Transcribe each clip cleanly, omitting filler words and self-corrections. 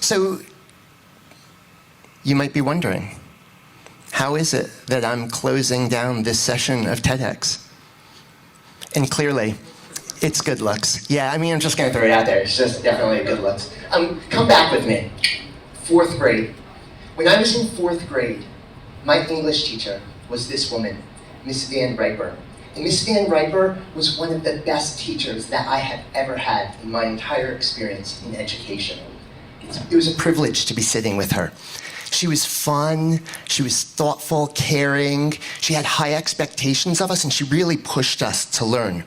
So you might be wondering, how is it that I'm closing down this session of TEDx? And clearly, it's good looks. Yeah, I mean, I'm just going to throw it out there. It's just definitely good looks. Come back with me. 4th grade. When I was in 4th grade, my English teacher was this woman, Miss Van Riper. And Miss Van Riper was one of the best teachers that I have ever had in my entire experience in education. It was a privilege to be sitting with her. She was fun, she was thoughtful, caring, she had high expectations of us, and she really pushed us to learn.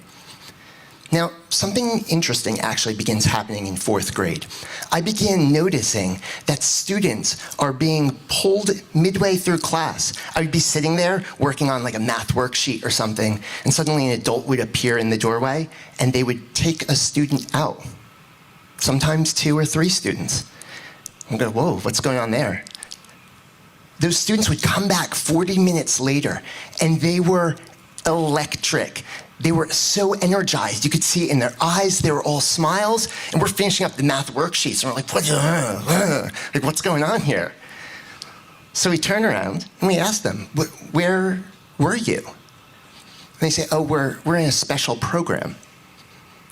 Now, something interesting actually begins happening in 4th grade. I began noticing that students are being pulled midway through class. I would be sitting there working on like a math worksheet or something, and suddenly an adult would appear in the doorway, and they would take a student out. Sometimes 2 or 3 students. I'd go, whoa, what's going on there? Those students would come back 40 minutes later, and they were electric. They were so energized. You could see it in their eyes. They were all smiles. And we're finishing up the math worksheets. And we're like, what's going on here? So we turn around and we ask them, where were you? And they say, oh, we're in a special program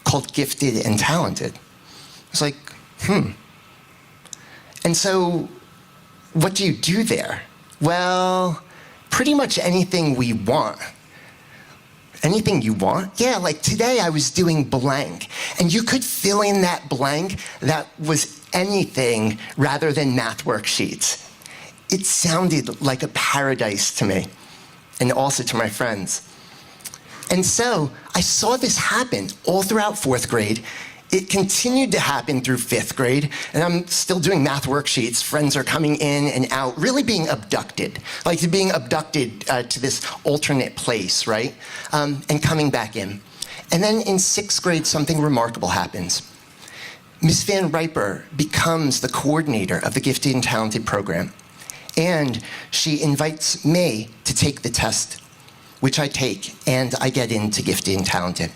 called Gifted and Talented. It's like, And so what do you do there? Well, pretty much anything we want. Anything you want? Yeah, like today I was doing blank, and you could fill in that blank that was anything rather than math worksheets. It sounded like a paradise to me, and also to my friends. And so I saw this happen all throughout 4th grade. It continued to happen through 5th grade, and I'm still doing math worksheets. Friends are coming in and out, really being abducted, like being abducted to this alternate place, right? And coming back in. And then in 6th grade, something remarkable happens. Miss Van Riper becomes the coordinator of the Gifted and Talented program, and she invites me to take the test, which I take, and I get into Gifted and Talented.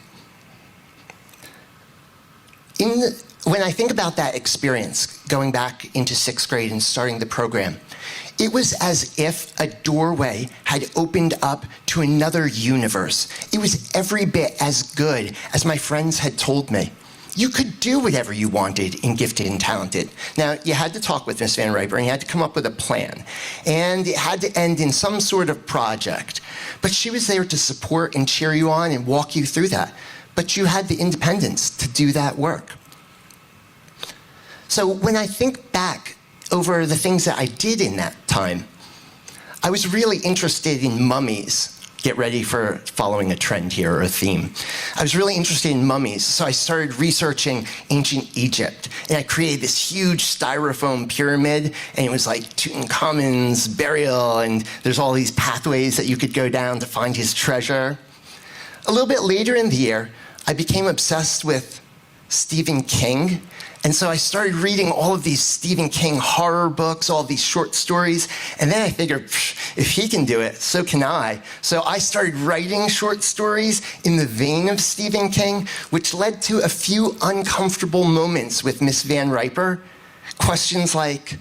When I think about that experience, going back into 6th grade and starting the program, it was as if a doorway had opened up to another universe. It was every bit as good as my friends had told me. You could do whatever you wanted in Gifted and Talented. Now, you had to talk with Miss Van Riper, and you had to come up with a plan. And it had to end in some sort of project. But she was there to support and cheer you on and walk you through that. But you had the independence to do that work. So when I think back over the things that I did in that time, I was really interested in mummies. Get ready for following a trend here or a theme. I was really interested in mummies, so I started researching ancient Egypt. And I created this huge styrofoam pyramid, and it was like Tutankhamun's burial, and there's all these pathways that you could go down to find his treasure. A little bit later in the year, I became obsessed with Stephen King. And so I started reading all of these Stephen King horror books, all these short stories, and then I figured, if he can do it, so can I. So I started writing short stories in the vein of Stephen King, which led to a few uncomfortable moments with Miss Van Riper. Questions like,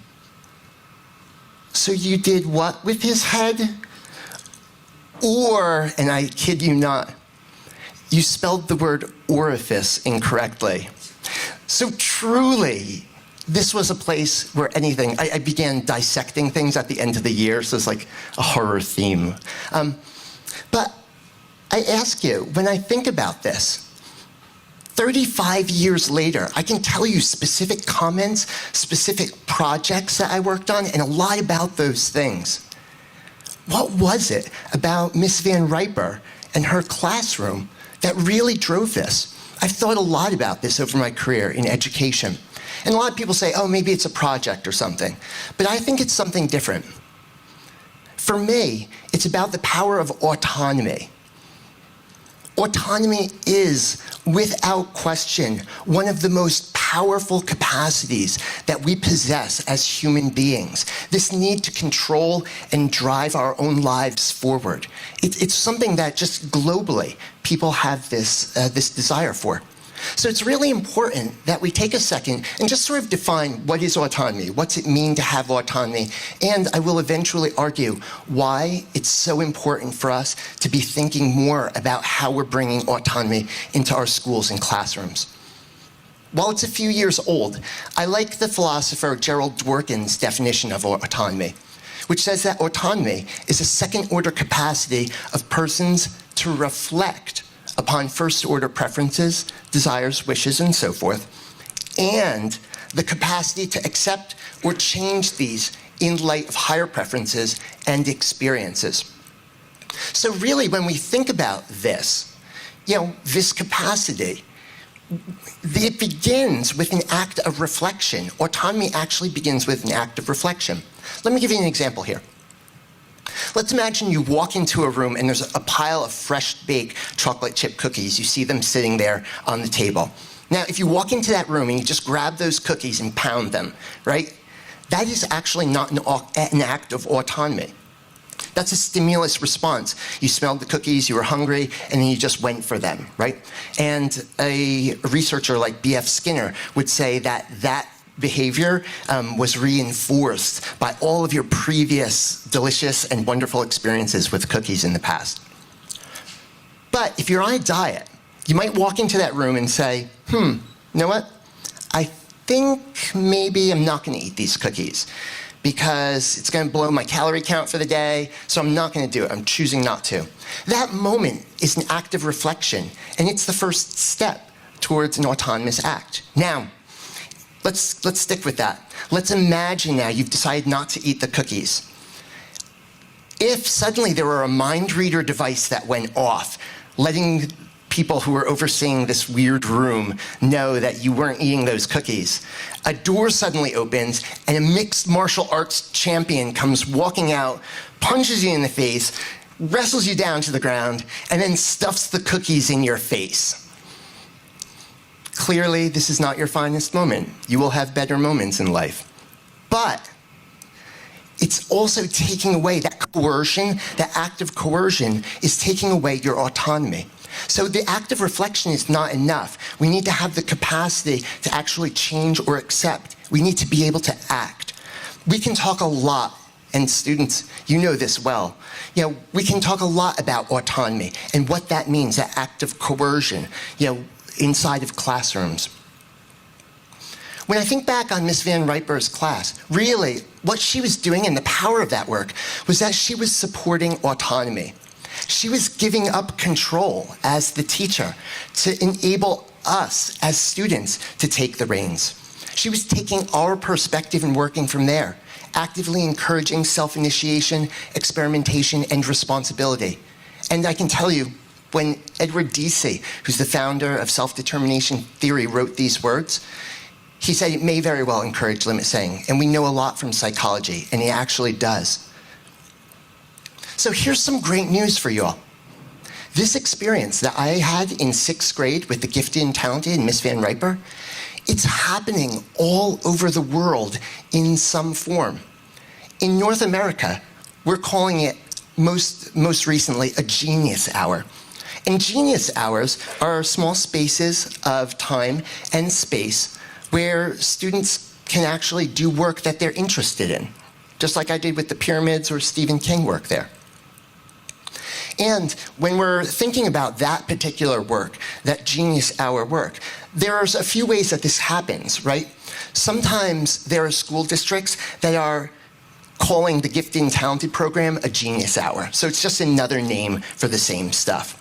so you did what with his head? Or, and I kid you not, you spelled the word orifice incorrectly. So truly, this was a place where anything, I began dissecting things at the end of the year, so it's like a horror theme. But I ask you, when I think about this, 35 years later, I can tell you specific comments, specific projects that I worked on, and a lot about those things. What was it about Miss Van Riper and her classroom that really drove this? I've thought a lot about this over my career in education. And a lot of people say, oh, maybe it's a project or something. But I think it's something different. For me, it's about the power of autonomy. Autonomy is, without question, one of the most powerful capacities that we possess as human beings. This need to control and drive our own lives forward. It's something that just globally people have this desire for. So it's really important that we take a second and just sort of define what is autonomy, what's it mean to have autonomy, and I will eventually argue why it's so important for us to be thinking more about how we're bringing autonomy into our schools and classrooms. While it's a few years old, I like the philosopher Gerald Dworkin's definition of autonomy, which says that autonomy is a second-order capacity of persons to reflect upon first-order preferences, desires, wishes, and so forth, and the capacity to accept or change these in light of higher preferences and experiences. So really, when we think about this, this capacity, it begins with an act of reflection. Autonomy actually begins with an act of reflection. Let me give you an example here. Let's imagine you walk into a room and there's a pile of fresh-baked chocolate chip cookies. You see them sitting there on the table. Now, if you walk into that room and you just grab those cookies and pound them, right? That is actually not an act of autonomy. That's a stimulus response. You smelled the cookies, you were hungry, and then you just went for them, right? And a researcher like B.F. Skinner would say that that behavior was reinforced by all of your previous delicious and wonderful experiences with cookies in the past. But if you're on a diet, you might walk into that room and say, you know what? I think maybe I'm not going to eat these cookies because it's going to blow my calorie count for the day, so I'm not going to do it. I'm choosing not to. That moment is an act of reflection, and it's the first step towards an autonomous act. Now, let's stick with that. Let's imagine now you've decided not to eat the cookies. If suddenly there were a mind reader device that went off, letting people who were overseeing this weird room know that you weren't eating those cookies, a door suddenly opens and a mixed martial arts champion comes walking out, punches you in the face, wrestles you down to the ground, and then stuffs the cookies in your face. Clearly, this is not your finest moment. You will have better moments in life. But it's also taking away that coercion, that act of coercion is taking away your autonomy. So the act of reflection is not enough. We need to have the capacity to actually change or accept. We need to be able to act. We can talk a lot, and students, you know this well. We can talk a lot about autonomy and what that means, that act of coercion, inside of classrooms. When I think back on Miss Van Riper's class, really, what she was doing and the power of that work was that she was supporting autonomy. She was giving up control as the teacher to enable us as students to take the reins. She was taking our perspective and working from there, actively encouraging self-initiation, experimentation, and responsibility. And I can tell you, when Edward Deci, who's the founder of self-determination theory, wrote these words, he said it may very well encourage limit setting, and we know a lot from psychology, and it actually does. So here's some great news for you all. This experience that I had in 6th grade with the gifted and talented Miss Van Riper, it's happening all over the world in some form. In North America, we're calling it most recently a genius hour. And genius hours are small spaces of time and space where students can actually do work that they're interested in, just like I did with the pyramids or Stephen King work there. And when we're thinking about that particular work, that genius hour work, there's a few ways that this happens, right? Sometimes there are school districts that are calling the gifted and talented program a genius hour. So it's just another name for the same stuff.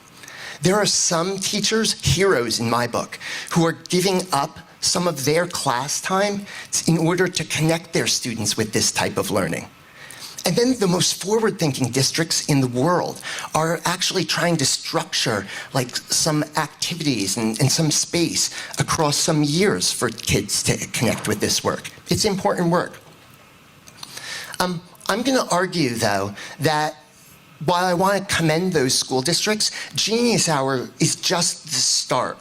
There are some teachers, heroes in my book, who are giving up some of their class time in order to connect their students with this type of learning. And then the most forward-thinking districts in the world are actually trying to structure like some activities and some space across some years for kids to connect with this work. It's important work. I'm going to argue, though, that while I want to commend those school districts, Genius Hour is just the start.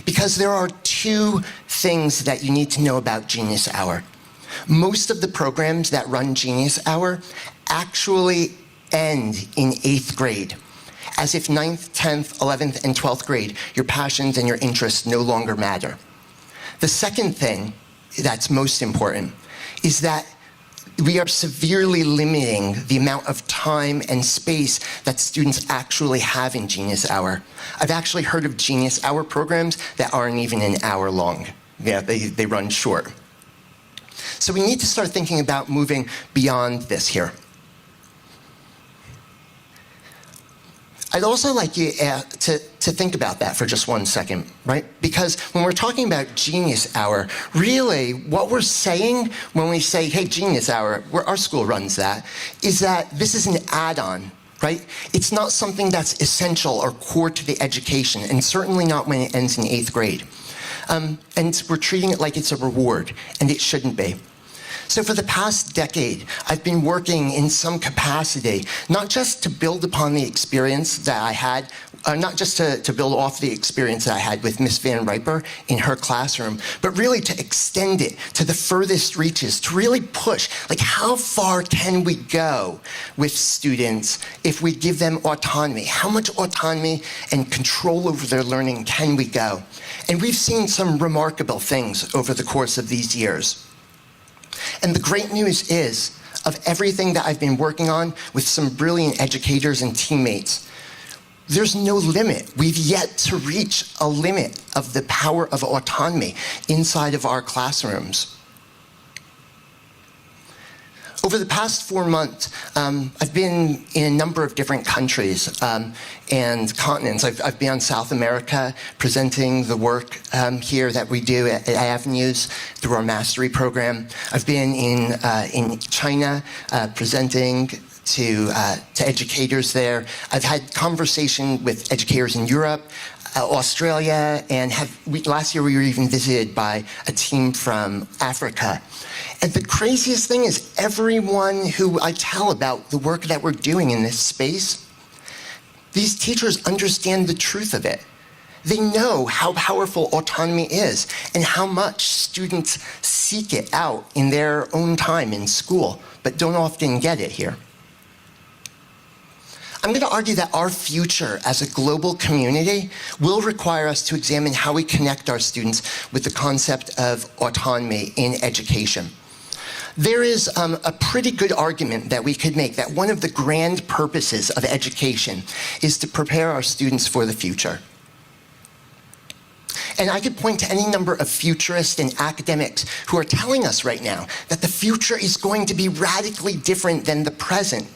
Because there are two things that you need to know about Genius Hour. Most of the programs that run Genius Hour actually end in 8th grade. as if 9th, 10th, 11th, and 12th grade, your passions and your interests no longer matter. The second thing that's most important is that we are severely limiting the amount of time and space that students actually have in Genius Hour. I've actually heard of Genius Hour programs that aren't even an hour long. Yeah, they run short. So we need to start thinking about moving beyond this here. I'd also like you to think about that for just 1 second, right? Because when we're talking about Genius Hour, really what we're saying when we say, hey, Genius Hour, our school runs that, is that this is an add-on, right? It's not something that's essential or core to the education, and certainly not when it ends in 8th grade. And we're treating it like it's a reward, and it shouldn't be. So for the past decade, I've been working in some capacity, not just to build upon the experience that I had, not just to build off the experience that I had with Miss Van Riper in her classroom, but really to extend it to the furthest reaches, to really push, like how far can we go with students if we give them autonomy? How much autonomy and control over their learning can we go? And we've seen some remarkable things over the course of these years. And the great news is, of everything that I've been working on with some brilliant educators and teammates, there's no limit. We've yet to reach a limit of the power of autonomy inside of our classrooms. Over the past 4 months, I've been in a number of different countries and continents. I've been in South America presenting the work here that we do at Avenues through our mastery program. I've been in China presenting to educators there. I've had conversation with educators in Europe, Australia, and last year we were even visited by a team from Africa. And the craziest thing is everyone who I tell about the work that we're doing in this space, these teachers understand the truth of it. They know how powerful autonomy is and how much students seek it out in their own time in school, but don't often get it here. I'm going to argue that our future as a global community will require us to examine how we connect our students with the concept of autonomy in education. There is a pretty good argument that we could make that one of the grand purposes of education is to prepare our students for the future. And I could point to any number of futurists and academics who are telling us right now that the future is going to be radically different than the present.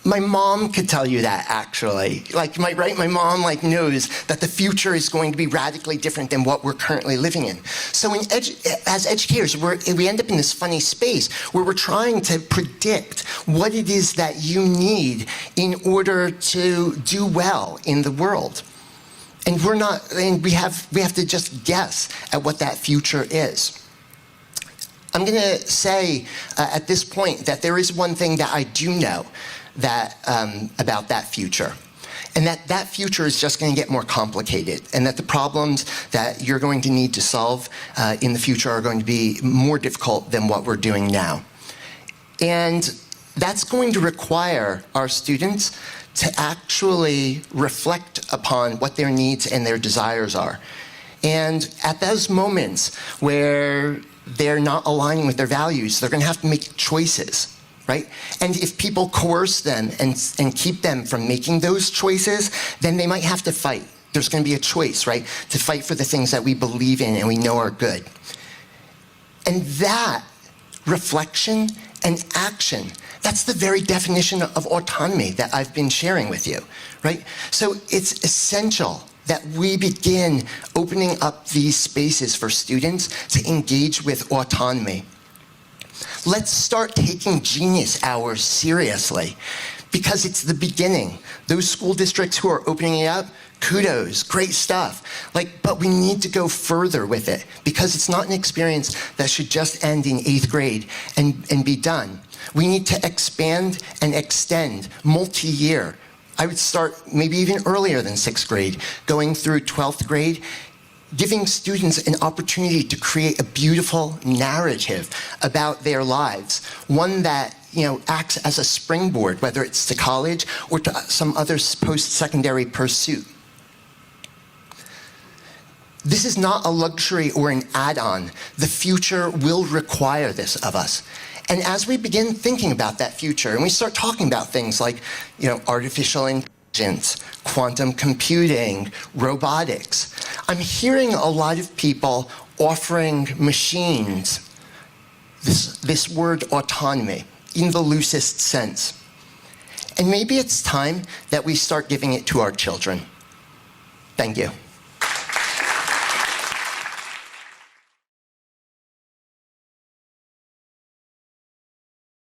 My mom could tell you that, actually. My mom knows that the future is going to be radically different than what we're currently living in. So as educators, we end up in this funny space where we're trying to predict what it is that you need in order to do well in the world. And we have to just guess at what that future is. I'm going to say at this point that there is one thing that I do know about that future. And that future is just going to get more complicated, and that the problems that you're going to need to solve in the future are going to be more difficult than what we're doing now. And that's going to require our students to actually reflect upon what their needs and their desires are. And at those moments where they're not aligning with their values, they're going to have to make choices. Right? And if people coerce them and keep them from making those choices, then they might have to fight. There's going to be a choice, right? To fight for the things that we believe in and we know are good. And that reflection and action, that's the very definition of autonomy that I've been sharing with you, right? So it's essential that we begin opening up these spaces for students to engage with autonomy. Let's start taking Genius Hours seriously, because it's the beginning. Those school districts who are opening it up, kudos, great stuff. But we need to go further with it, because it's not an experience that should just end in 8th grade and be done. We need to expand and extend multi-year. I would start maybe even earlier than 6th grade, going through 12th grade, giving students an opportunity to create a beautiful narrative about their lives, one that acts as a springboard, whether it's to college or to some other post-secondary pursuit. This is not a luxury or an add-on. The future will require this of us. And as we begin thinking about that future, and we start talking about things like, artificial intelligence, quantum computing, robotics, I'm hearing a lot of people offering machines this word autonomy in the loosest sense. And maybe it's time that we start giving it to our children. Thank you.